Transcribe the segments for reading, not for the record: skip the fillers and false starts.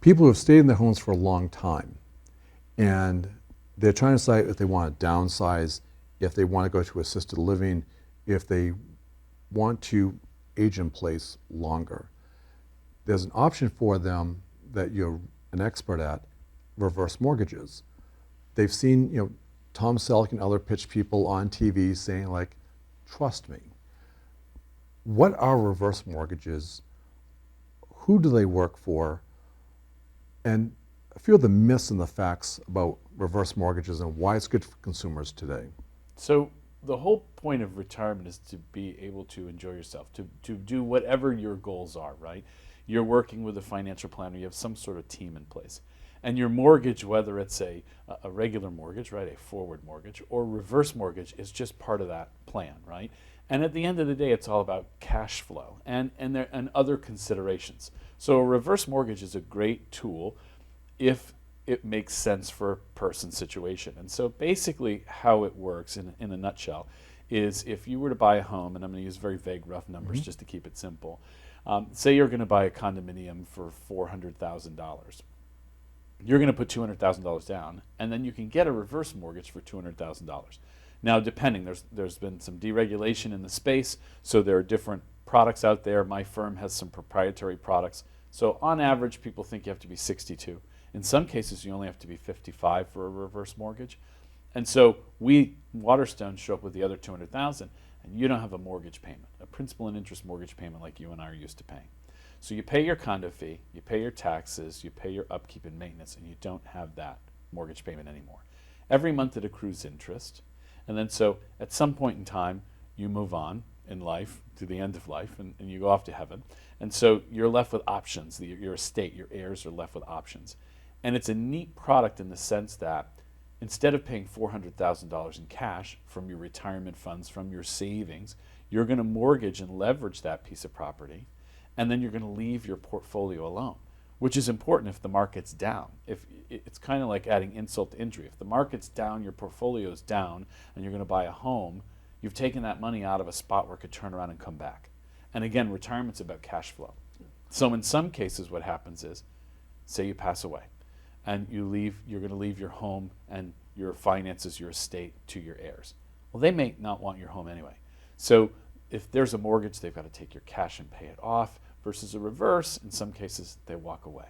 people who have stayed in their homes for a long time, and they're trying to decide if they want to downsize, if they want to go to assisted living, if they want to age in place longer. There's an option for them that you're an expert at, reverse mortgages. They've seen, Tom Selleck and other pitch people on TV saying like, trust me. What are reverse mortgages? Who do they work for? And a few of the myths and the facts about reverse mortgages and why it's good for consumers today. So the whole point of retirement is to be able to enjoy yourself, to do whatever your goals are, right? You're working with a financial planner, you have some sort of team in place. And your mortgage, whether it's a regular mortgage, right, a forward mortgage, or reverse mortgage, is just part of that plan, right? And at the end of the day, it's all about cash flow and other considerations. So a reverse mortgage is a great tool if it makes sense for a person's situation. And so basically how it works in a nutshell is if you were to buy a home, and I'm going to use very vague, rough numbers just to keep it simple. Say you're going to buy a condominium for $400,000. You're going to put $200,000 down, and then you can get a reverse mortgage for $200,000. Now, depending, there's been some deregulation in the space, so there are different products out there. My firm has some proprietary products. So on average, people think you have to be 62. In some cases, you only have to be 55 for a reverse mortgage. And so we, Waterstone, show up with the other $200,000, and you don't have a mortgage payment, a principal and interest mortgage payment like you and I are used to paying. So you pay your condo fee, you pay your taxes, you pay your upkeep and maintenance, and you don't have that mortgage payment anymore. Every month it accrues interest, and then so at some point in time, you move on in life to the end of life, and you go off to heaven. And so you're left with options. Your estate, your heirs are left with options. And it's a neat product in the sense that instead of paying $400,000 in cash from your retirement funds, from your savings, you're going to mortgage and leverage that piece of property, and then you're going to leave your portfolio alone, which is important if the market's down. If it's kind of like adding insult to injury. If the market's down, your portfolio's down, and you're going to buy a home, you've taken that money out of a spot where it could turn around and come back. And again, retirement's about cash flow. So in some cases, what happens is, say you pass away, and you're going to leave your home and your finances, your estate, to your heirs. Well, they may not want your home anyway. So if there's a mortgage, they've got to take your cash and pay it off, versus a reverse, in some cases, they walk away.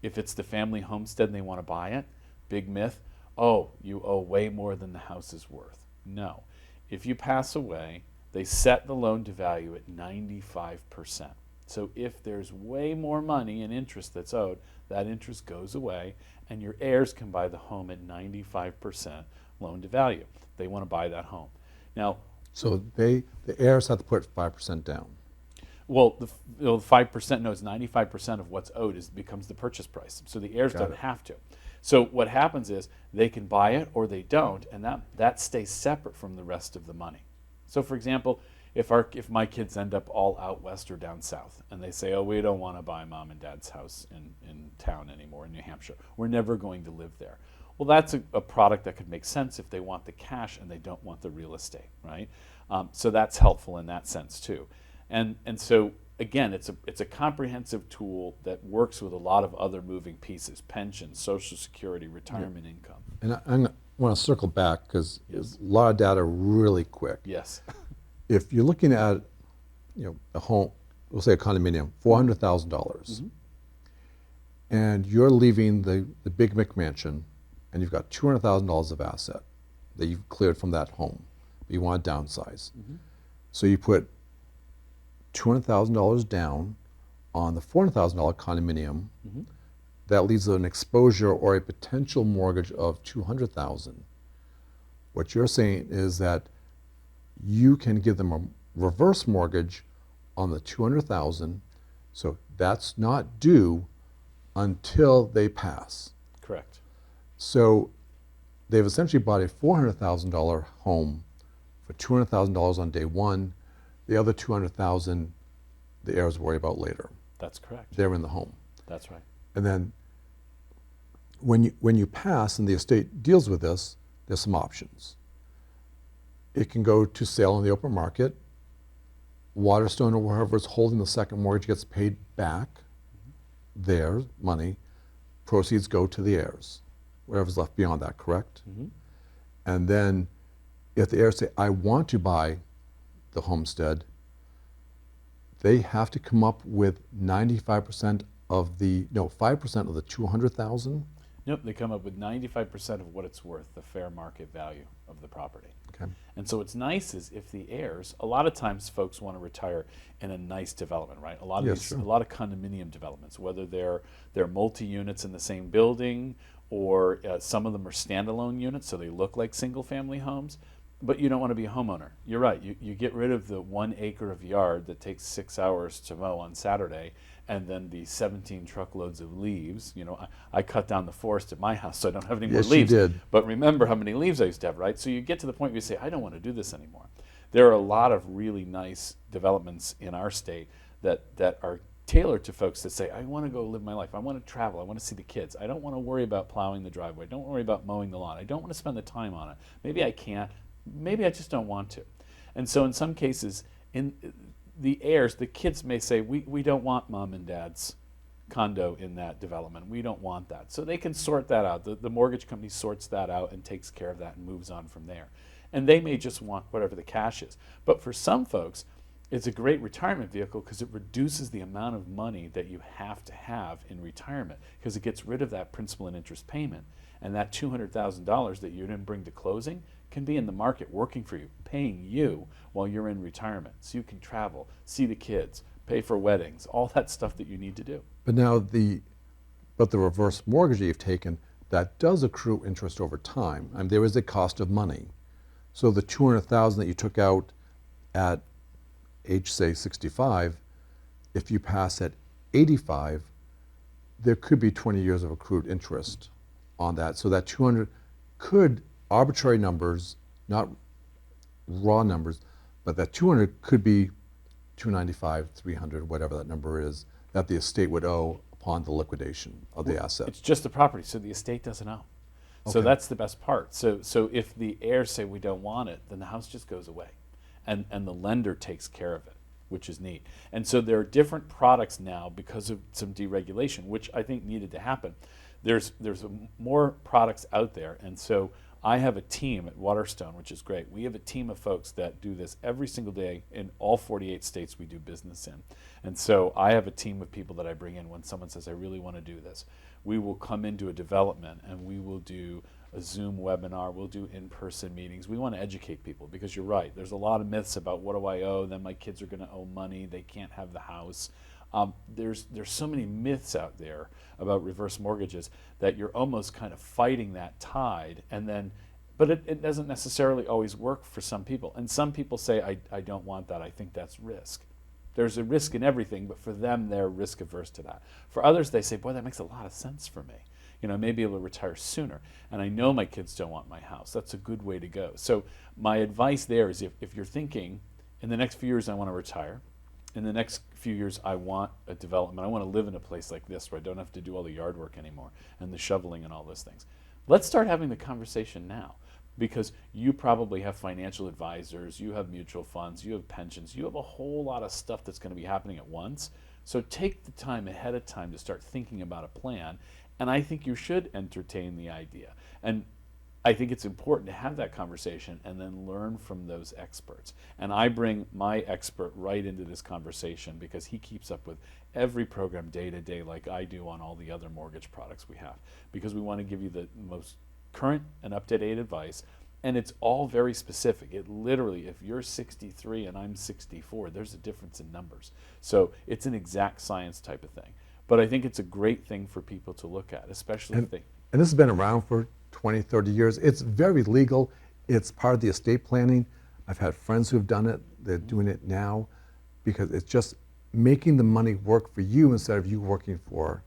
If it's the family homestead and they want to buy it, big myth, oh, you owe way more than the house is worth. No. If you pass away, they set the loan to value at 95%. So if there's way more money in interest that's owed, that interest goes away, and your heirs can buy the home at 95% loan to value. They want to buy that home. Now, so the heirs have to put 5% down. Well, the 5% knows 95% of what's owed becomes the purchase price. So the heirs don't have to. So what happens is they can buy it or they don't, and that stays separate from the rest of the money. So for example, if my kids end up all out west or down south, and they say, oh, we don't want to buy mom and dad's house in town anymore in New Hampshire. We're never going to live there. Well, that's a product that could make sense if they want the cash and they don't want the real estate, right? So that's helpful in that sense too. And so again, it's a comprehensive tool that works with a lot of other moving pieces: pensions, Social Security, retirement income. And I want to circle back because a lot of data really quick. Yes. If you're looking at, a home, we'll say a condominium, $400,000, and you're leaving the big McMansion, and you've got $200,000 of asset that you've cleared from that home, but you want to downsize. So you put $200,000 down on the $400,000 condominium. That leaves an exposure or a potential mortgage of $200,000. What you're saying is that you can give them a reverse mortgage on the $200,000, so that's not due until they pass. Correct. So they've essentially bought a $400,000 home for $200,000 on day one. The other $200,000, the heirs worry about later. That's correct. They're in the home. That's right. And then when you pass and the estate deals with this, there's some options. It can go to sale in the open market. Waterstone or whoever is holding the second mortgage gets paid back their money. proceeds go to the heirs, whatever's left beyond that, correct? And then if the heirs say, I want to buy the homestead, they have to come up with 95% of the, no, 5% of the 200,000? Nope, they come up with 95% of what it's worth, the fair market value of the property. Okay. And so what's nice is if the heirs, a lot of times folks want to retire in a nice development, right? A lot of Yes, these, sure. a lot of condominium developments, whether they're multi-units in the same building or some of them are standalone units, so they look like single-family homes. But you don't want to be a homeowner. You're right. You get rid of the 1 acre of yard that takes 6 hours to mow on Saturday, and then the 17 truckloads of leaves. You know, I cut down the forest at my house, so I don't have any more Yes, you leaves. did. But remember how many leaves I used to have, right? So you get to the point where you say, I don't want to do this anymore. There are a lot of really nice developments in our state that are tailored to folks that say, I want to go live my life. I want to travel. I want to see the kids. I don't want to worry about plowing the driveway. I don't worry about mowing the lawn. I don't want to spend the time on it. Maybe I can't. Maybe I just don't want to. And so in some cases, in the heirs, the kids may say, we don't want mom and dad's condo in that development. We don't want that. So they can sort that out. The mortgage company sorts that out and takes care of that and moves on from there. And they may just want whatever the cash is. But for some folks, it's a great retirement vehicle because it reduces the amount of money that you have to have in retirement because it gets rid of that principal and interest payment. And that $200,000 that you didn't bring to closing can be in the market working for you, paying you while you're in retirement. So you can travel, see the kids, pay for weddings, all that stuff that you need to do. But now the reverse mortgage that you've taken, that does accrue interest over time. I mean, there is a cost of money. So the 200,000 that you took out at age, say, 65, if you pass at 85, there could be 20 years of accrued interest on that. So that 200 could, arbitrary numbers, not raw numbers, but that 200 could be 295, 300, whatever that number is, that the estate would owe upon the liquidation of the asset. It's just the property, so the estate doesn't owe. So Okay. that's the best part. So if the heirs say we don't want it, then the house just goes away. And the lender takes care of it, which is neat. And so there are different products now because of some deregulation, which I think needed to happen. There's more products out there. And so I have a team at Waterstone, which is great. We have a team of folks that do this every single day in all 48 states we do business in. And so I have a team of people that I bring in when someone says, I really want to do this. We will come into a development and we will do a Zoom webinar, we'll do in-person meetings. We want to educate people because you're right. There's a lot of myths about what do I owe, then my kids are going to owe money, they can't have the house. There's so many myths out there about reverse mortgages that you're almost kind of fighting that tide, and then, but it doesn't necessarily always work for some people. And some people say, I don't want that, I think that's risk. There's a risk in everything, but for them, they're risk averse to that. For others, they say, boy, that makes a lot of sense for me. You know, I may be able to retire sooner, and I know my kids don't want my house. That's a good way to go. So my advice there is if you're thinking, in the next few years I want to retire, in the next few years I want a development, I want to live in a place like this where I don't have to do all the yard work anymore and the shoveling and all those things. Let's start having the conversation now, because you probably have financial advisors, you have mutual funds, you have pensions, you have a whole lot of stuff that's going to be happening at once. So take the time ahead of time to start thinking about a plan. And I think you should entertain the idea. And I think it's important to have that conversation and then learn from those experts. And I bring my expert right into this conversation because he keeps up with every program day to day like I do on all the other mortgage products we have, because we want to give you the most current and up-to-date advice. And it's all very specific. It literally, if you're 63 and I'm 64, there's a difference in numbers. So it's an exact science type of thing. But I think it's a great thing for people to look at, especially if they... And this has been around for 20, 30 years. It's very legal. It's part of the estate planning. I've had friends who've done it. They're doing it now because it's just making the money work for you instead of you working for,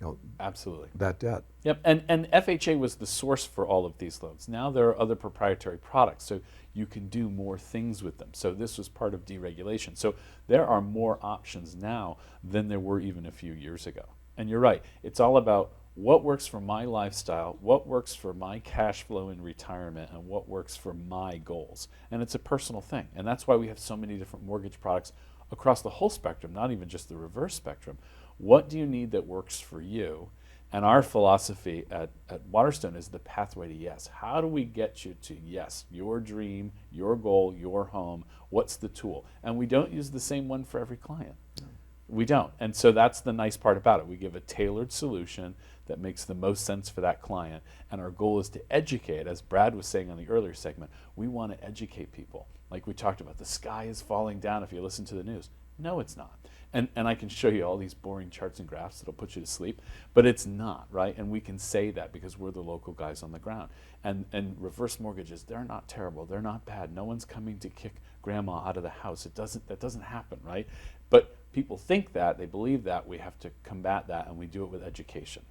you know, Absolutely. that debt. Yep, and FHA was the source for all of these loans. Now there are other proprietary products, so you can do more things with them. So this was part of deregulation. So there are more options now than there were even a few years ago. And you're right, it's all about what works for my lifestyle, what works for my cash flow in retirement, and what works for my goals. And it's a personal thing. And that's why we have so many different mortgage products across the whole spectrum, not even just the reverse spectrum. What do you need that works for you? And our philosophy at Waterstone is the pathway to yes. How do we get you to yes, your dream, your goal, your home? What's the tool? And we don't use the same one for every client. No. We don't. And so that's the nice part about it. We give a tailored solution that makes the most sense for that client. And our goal is to educate, as Brad was saying on the earlier segment, we want to educate people. Like we talked about, the sky is falling down if you listen to the news. No, it's not. And I can show you all these boring charts and graphs that'll put you to sleep, but it's not, right? And we can say that because we're the local guys on the ground. And reverse mortgages, they're not terrible. They're not bad. No one's coming to kick grandma out of the house. That doesn't happen, right? But people think that, they believe that. We have to combat that, and we do it with education.